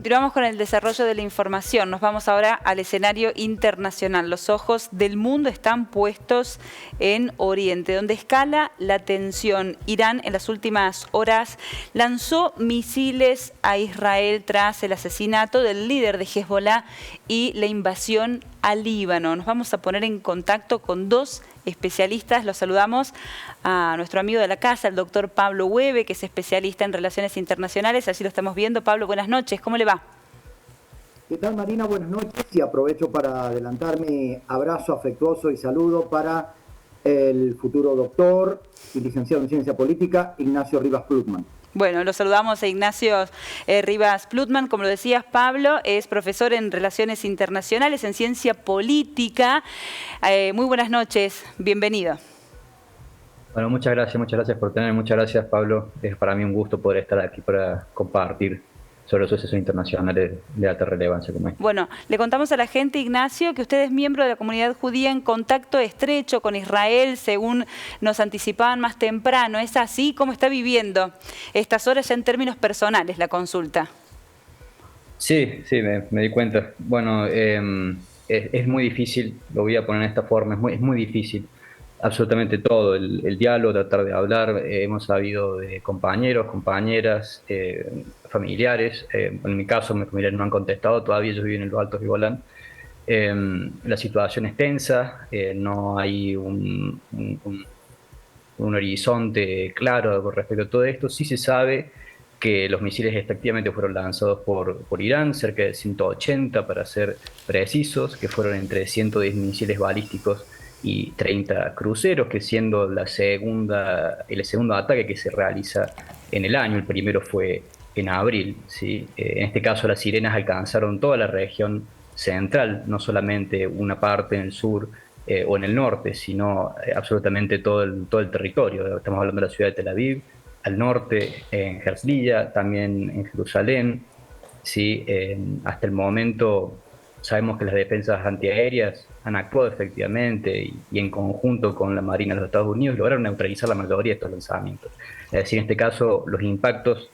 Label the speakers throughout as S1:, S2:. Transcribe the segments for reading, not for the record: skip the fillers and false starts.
S1: Continuamos con el desarrollo de la información. Nos vamos ahora al escenario internacional. Los ojos del mundo están puestos en Oriente, donde escala la tensión. Irán en las últimas horas lanzó misiles a Israel tras el asesinato del líder de Hezbollah y la invasión al Líbano. Nos vamos a poner en contacto con dos especialistas. Los saludamos a nuestro amigo de la casa, el doctor Pablo Hueve, que es especialista en relaciones internacionales. Así lo estamos viendo. Pablo, buenas noches. ¿Cómo le va?
S2: ¿Qué tal, Marina? Buenas noches, y aprovecho para adelantar mi abrazo afectuoso y saludo para el futuro doctor y licenciado en Ciencia Política, Ignacio Rivas Plutman.
S1: Bueno, lo saludamos a Ignacio Rivas Plutman. Como lo decías, Pablo, es profesor en Relaciones Internacionales, en Ciencia Política. Muy buenas noches, bienvenido.
S3: Bueno, muchas gracias por tenerme, muchas gracias, Pablo. Es para mí un gusto poder estar aquí para compartir sobre los sucesos internacionales de alta relevancia como este.
S1: Bueno, le contamos a la gente, Ignacio, que usted es miembro de la comunidad judía en contacto estrecho con Israel, según nos anticipaban más temprano. ¿Es así? ¿Cómo está viviendo estas horas ya en términos personales la consulta?
S3: Sí, me di cuenta. Bueno, es muy difícil, lo voy a poner de esta forma, es muy difícil. Absolutamente todo, el diálogo, tratar de hablar. Hemos sabido de compañeros, compañeras, familiares. En mi caso, mis familiares no han contestado, todavía ellos viven en los Altos de Golán. La situación es tensa, no hay un horizonte claro con respecto a todo esto. Sí se sabe que los misiles efectivamente fueron lanzados por Irán, cerca de 180 para ser precisos, que fueron entre 110 misiles balísticos y 30 cruceros, que siendo el segundo ataque que se realiza en el año. El primero fue en abril, ¿sí? En este caso las sirenas alcanzaron toda la región central, no solamente una parte en el sur o en el norte, sino absolutamente todo el territorio. Estamos hablando de la ciudad de Tel Aviv, al norte en Herzliya, también en Jerusalén, ¿sí? Hasta el momento sabemos que las defensas antiaéreas han actuado efectivamente y en conjunto con la Marina de los Estados Unidos lograron neutralizar la mayoría de estos lanzamientos. Es decir, en este caso los impactos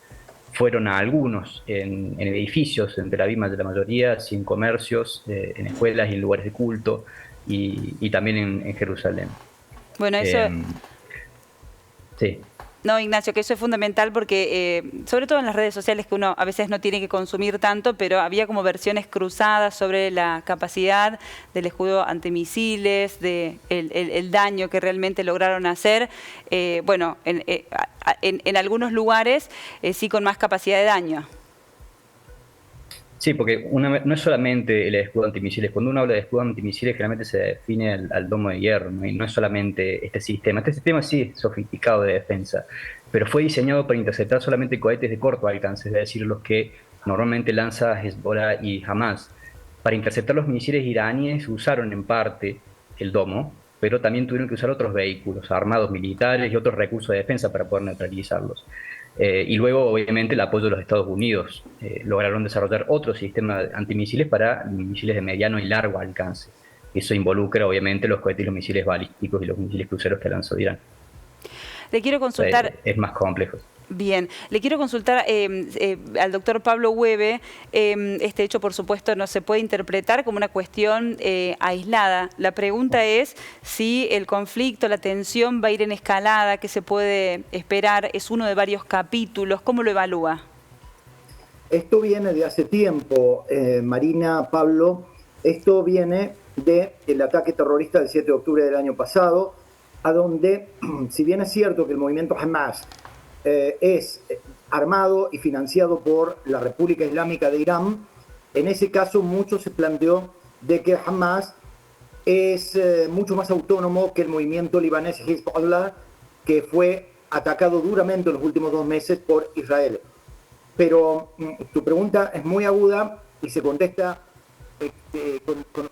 S3: fueron a algunos en edificios, en Tel Aviv la mayoría, sin comercios, en escuelas y en lugares de culto, y también en Jerusalén.
S1: Bueno, eso...
S3: Sí.
S1: No, Ignacio, que eso es fundamental porque, sobre todo en las redes sociales, que uno a veces no tiene que consumir tanto, pero había como versiones cruzadas sobre la capacidad del escudo antimisiles, el daño que realmente lograron hacer. Bueno, en algunos lugares sí con más capacidad de daño.
S3: Sí, porque no es solamente el escudo antimisiles. Cuando uno habla de escudo antimisiles, generalmente se define al domo de hierro, ¿no? Y no es solamente este sistema. Este sistema sí es sofisticado de defensa, pero fue diseñado para interceptar solamente cohetes de corto alcance, es decir, los que normalmente lanza Hezbollah y Hamas. Para interceptar los misiles iraníes usaron en parte el domo, pero también tuvieron que usar otros vehículos armados militares y otros recursos de defensa para poder neutralizarlos. Y luego, obviamente, el apoyo de los Estados Unidos. Lograron desarrollar otro sistema antimisiles para misiles de mediano y largo alcance. Eso involucra, obviamente, los cohetes y los misiles balísticos y los misiles cruceros que lanzó Irán.
S1: Le quiero consultar...
S3: Es más complejo.
S1: Bien, le quiero consultar al doctor Pablo Hueve. Este hecho, por supuesto, no se puede interpretar como una cuestión aislada. La pregunta es si el conflicto, la tensión va a ir en escalada, qué se puede esperar, es uno de varios capítulos. ¿Cómo lo evalúa?
S2: Esto viene de hace tiempo, Marina, Pablo. Esto viene del ataque terrorista del 7 de octubre del año pasado, a donde, si bien es cierto que el movimiento Hamas es armado y financiado por la República Islámica de Irán, en ese caso mucho se planteó de que Hamas es mucho más autónomo que el movimiento libanés Hezbollah, que fue atacado duramente en los últimos 2 meses por Israel. Pero tu pregunta es muy aguda y se contesta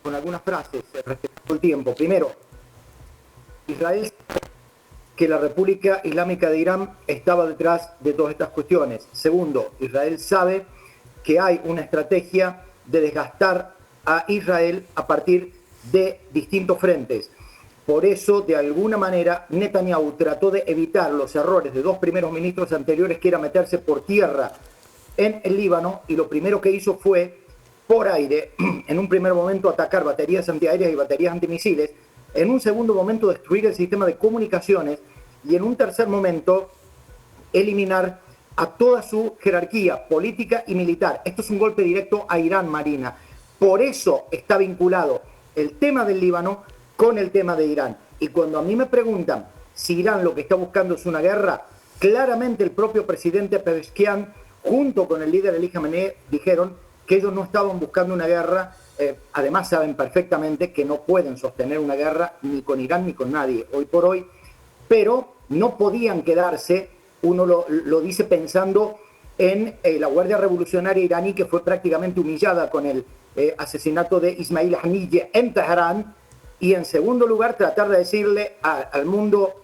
S2: con algunas frases respecto al tiempo. Primero, Israel, que la República Islámica de Irán estaba detrás de todas estas cuestiones. Segundo, Israel sabe que hay una estrategia de desgastar a Israel a partir de distintos frentes. Por eso, de alguna manera, Netanyahu trató de evitar los errores de 2 primeros ministros anteriores, que era meterse por tierra en el Líbano y lo primero que hizo fue, por aire, en un primer momento atacar baterías antiaéreas y baterías antimisiles, en un segundo momento destruir el sistema de comunicaciones y en un tercer momento eliminar a toda su jerarquía política y militar. Esto es un golpe directo a Irán, Marina. Por eso está vinculado el tema del Líbano con el tema de Irán. Y cuando a mí me preguntan si Irán lo que está buscando es una guerra, claramente el propio presidente Pezeshkian, junto con el líder Ali Khamenei, dijeron que ellos no estaban buscando una guerra. Además saben perfectamente que no pueden sostener una guerra ni con Irán ni con nadie hoy por hoy, pero no podían quedarse, uno lo dice pensando en la Guardia Revolucionaria iraní, que fue prácticamente humillada con el asesinato de Ismail Haniyeh en Teherán, y en segundo lugar tratar de decirle al mundo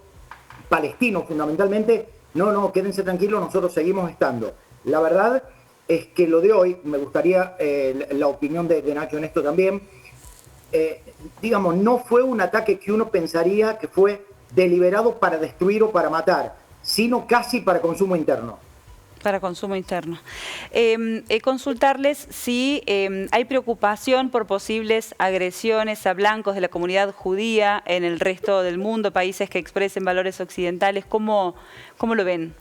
S2: palestino fundamentalmente, no, quédense tranquilos, nosotros seguimos estando. La verdad es que lo de hoy, me gustaría la opinión de Nacho en esto también, digamos, no fue un ataque que uno pensaría que fue deliberado para destruir o para matar, sino casi para consumo interno.
S1: Para consumo interno. Consultarles si hay preocupación por posibles agresiones a blancos de la comunidad judía en el resto del mundo, países que expresen valores occidentales. ¿Cómo lo ven?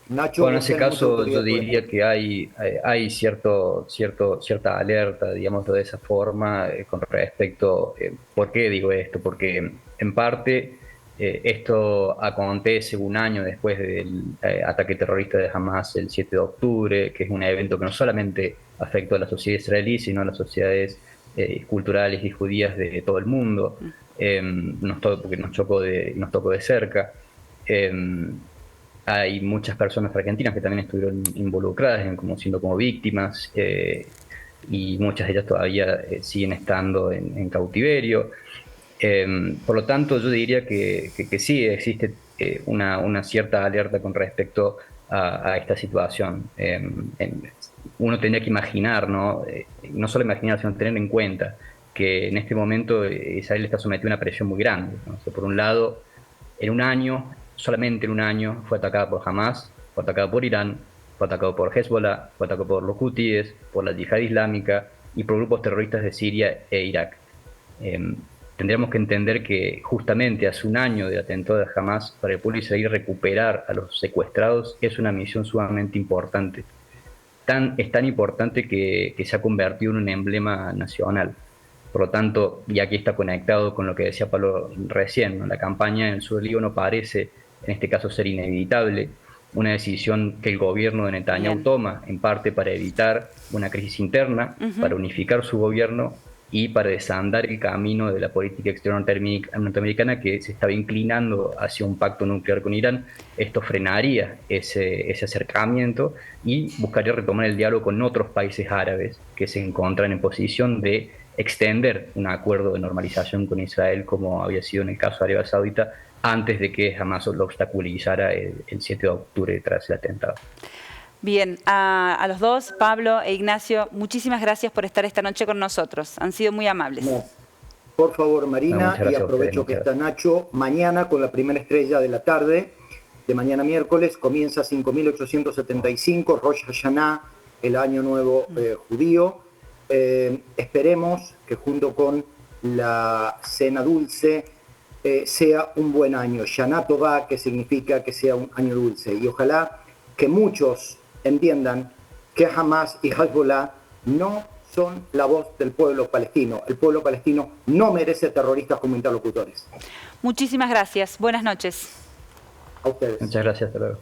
S2: Nacho,
S3: bueno, en ese caso yo diría que hay cierta alerta, digamos de esa forma, con respecto. ¿Por qué digo esto? Porque en parte esto acontece un año después del ataque terrorista de Hamas el 7 de octubre, que es un evento que no solamente afectó a la sociedad israelí, sino a las sociedades culturales y judías de todo el mundo, porque nos tocó de cerca. Hay muchas personas argentinas que también estuvieron involucradas, siendo como víctimas, y muchas de ellas todavía siguen estando en cautiverio. Por lo tanto, yo diría que sí existe una cierta alerta con respecto a esta situación. Uno tendría que imaginar, ¿no? No solo imaginar, sino tener en cuenta que en este momento Israel está sometido a una presión muy grande, ¿no? O sea, por un lado, solamente en un año fue atacada por Hamas, fue atacada por Irán, fue atacado por Hezbollah, fue atacado por los hutíes, por la yihad islámica y por grupos terroristas de Siria e Irak. Tendríamos que entender que justamente hace un año del atentado de Hamas, para el pueblo israelí recuperar a los secuestrados es una misión sumamente importante. Es tan importante que se ha convertido en un emblema nacional. Por lo tanto, y aquí está conectado con lo que decía Pablo recién, ¿no? La campaña en el sur del Líbano parece, en este caso, ser inevitable, una decisión que el gobierno de Netanyahu toma, en parte para evitar una crisis interna, para unificar su gobierno y para desandar el camino de la política exterior norteamericana, que se estaba inclinando hacia un pacto nuclear con Irán. Esto frenaría ese acercamiento y buscaría retomar el diálogo con otros países árabes que se encuentran en posición de extender un acuerdo de normalización con Israel, como había sido en el caso de Arabia Saudita, antes de que Hamas lo obstaculizara el 7 de octubre tras el atentado.
S1: Bien, a los dos, Pablo e Ignacio, muchísimas gracias por estar esta noche con nosotros. Han sido muy amables.
S2: No. Por favor, Marina, y aprovecho que está Nacho. Mañana, con la primera estrella de la tarde, de mañana miércoles, comienza 5875, Rosh Hashanah, el año nuevo judío. Esperemos que junto con la cena dulce sea un buen año. Shana Tová, que significa que sea un año dulce. Y ojalá que muchos entiendan que Hamas y Hezbollah no son la voz del pueblo palestino. El pueblo palestino no merece terroristas como interlocutores.
S1: Muchísimas gracias. Buenas noches.
S2: A ustedes.
S3: Muchas gracias. Hasta luego.